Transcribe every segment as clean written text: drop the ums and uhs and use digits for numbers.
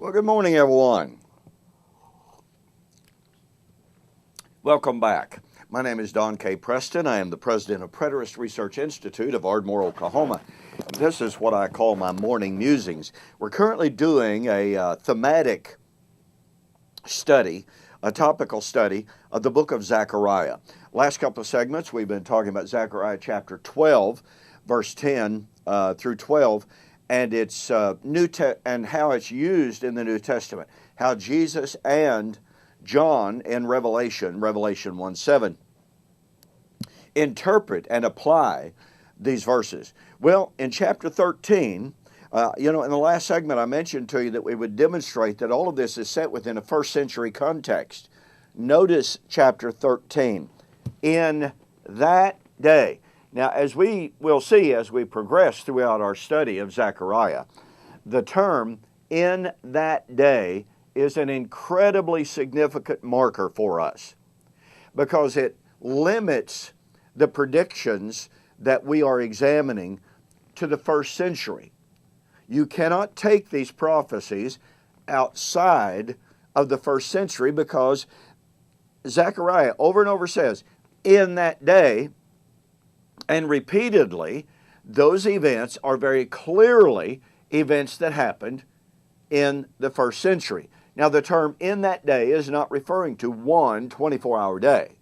Well, good morning, everyone. Welcome back. My name is Don K. Preston. I am the president of Preterist Research Institute of Ardmore, Oklahoma. This is what I call my morning musings. We're currently doing a thematic study, a topical study of the book of Zechariah. Last couple of segments, we've been talking about Zechariah chapter 12, verse 10 through 12, and its and how it's used in the New Testament. How Jesus and John in Revelation 1:7, interpret and apply these verses. Well, in chapter 13, in the last segment I mentioned to you that we would demonstrate that all of this is set within a first century context. Notice chapter 13. In that day. Now, as we will see as we progress throughout our study of Zechariah, the term in that day is an incredibly significant marker for us because it limits the predictions that we are examining to the first century. You cannot take these prophecies outside of the first century because Zechariah over and over says, in that day, and repeatedly, those events are very clearly events that happened in the first century. Now, the term in that day is not referring to one 24-hour day.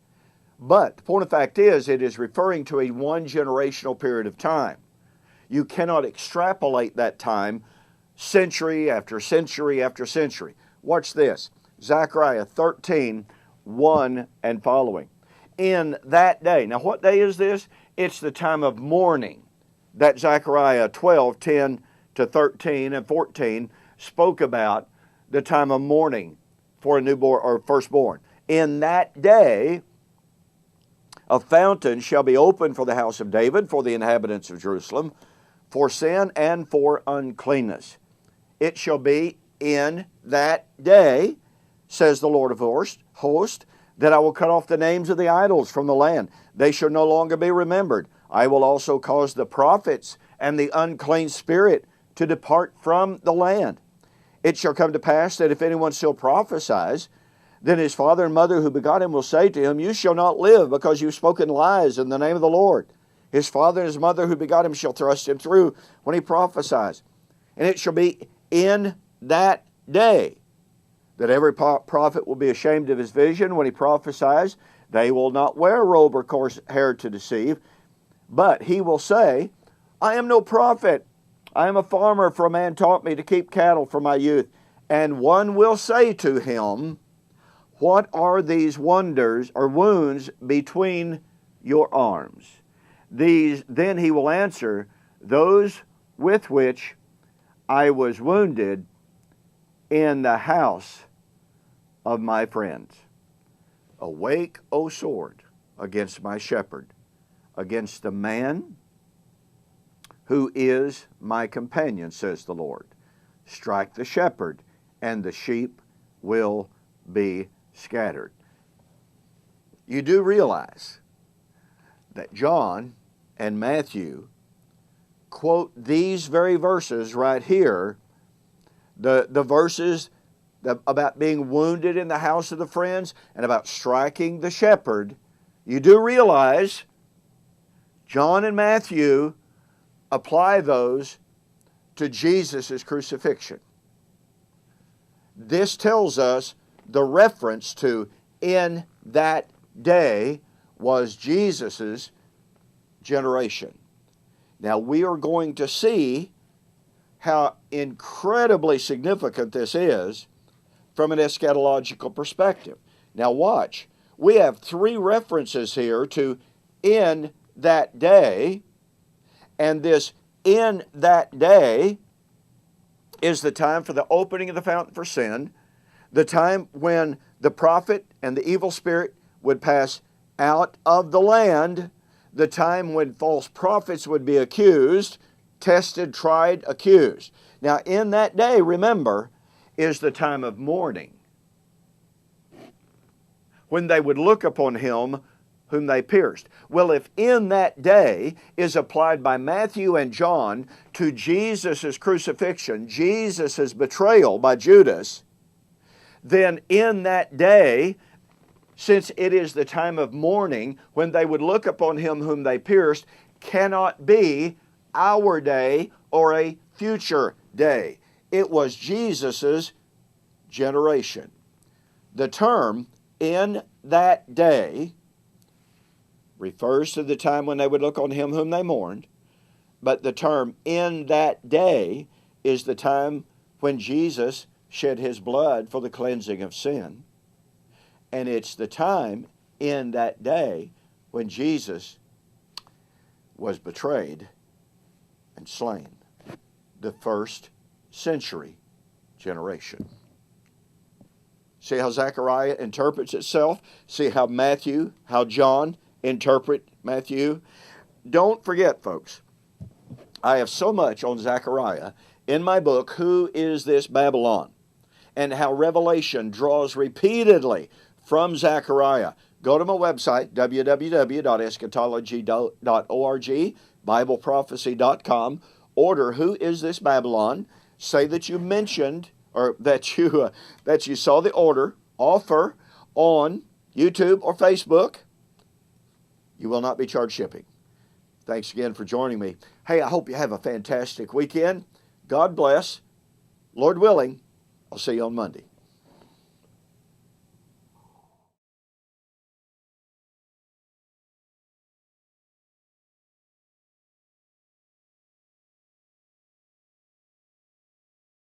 But the point of fact is, it is referring to a one generational period of time. You cannot extrapolate that time century after century after century. Watch this. Zechariah 13, 1 and following. In that day. Now, what day is this? It's the time of mourning that Zechariah 12, 10 to 13 and 14 spoke about, the time of mourning for a newborn or firstborn. In that day, a fountain shall be opened for the house of David, for the inhabitants of Jerusalem, for sin and for uncleanness. It shall be in that day, says the Lord of hosts, that I will cut off the names of the idols from the land. They shall no longer be remembered. I will also cause the prophets and the unclean spirit to depart from the land. It shall come to pass that if anyone still prophesies, then his father and mother who begot him will say to him, you shall not live, because you've spoken lies in the name of the Lord. His father and his mother who begot him shall thrust him through when he prophesies. And it shall be in that day that every prophet will be ashamed of his vision when he prophesies. They will not wear a robe or coarse hair to deceive, but he will say, I am no prophet. I am a farmer, for a man taught me to keep cattle from my youth. And one will say to him, what are these wonders or wounds between your arms? Then he will answer, those with which I was wounded in the house of my friends. Awake, O sword, against my shepherd, against the man who is my companion, says the Lord. Strike the shepherd, and the sheep will be scattered. You do realize that John and Matthew quote these very verses right here, the verses about being wounded in the house of the friends and about striking the shepherd. You do realize John and Matthew apply those to Jesus' crucifixion. This tells us the reference to in that day was Jesus' generation. Now we are going to see how incredibly significant this is from an eschatological perspective. Now watch. We have three references here to in that day, and this in that day is the time for the opening of the fountain for sin, the time when the prophet and the evil spirit would pass out of the land, the time when false prophets would be accused, tested, tried, accused. Now in that day, remember, is the time of mourning, when they would look upon him whom they pierced. Well, if in that day is applied by Matthew and John to Jesus' crucifixion, Jesus' betrayal by Judas, then in that day, since it is the time of mourning when they would look upon him whom they pierced, cannot be our day or a future day. It was Jesus' generation. The term in that day refers to the time when they would look on him whom they mourned, but the term in that day is the time when Jesus shed his blood for the cleansing of sin. And it's the time in that day when Jesus was betrayed and slain. The first century generation. See how Zechariah interprets itself? See how Matthew, how John interpret Matthew? Don't forget, folks, I have so much on Zechariah in my book, Who is This Babylon? And how Revelation draws repeatedly from Zechariah. Go to my website, www.eschatology.org, BibleProphecy.com. Order Who is This Babylon? Say that you mentioned, or that you saw the offer on YouTube or Facebook. You will not be charged shipping. Thanks again for joining me. Hey, I hope you have a fantastic weekend. God bless. Lord willing, I'll see you on Monday.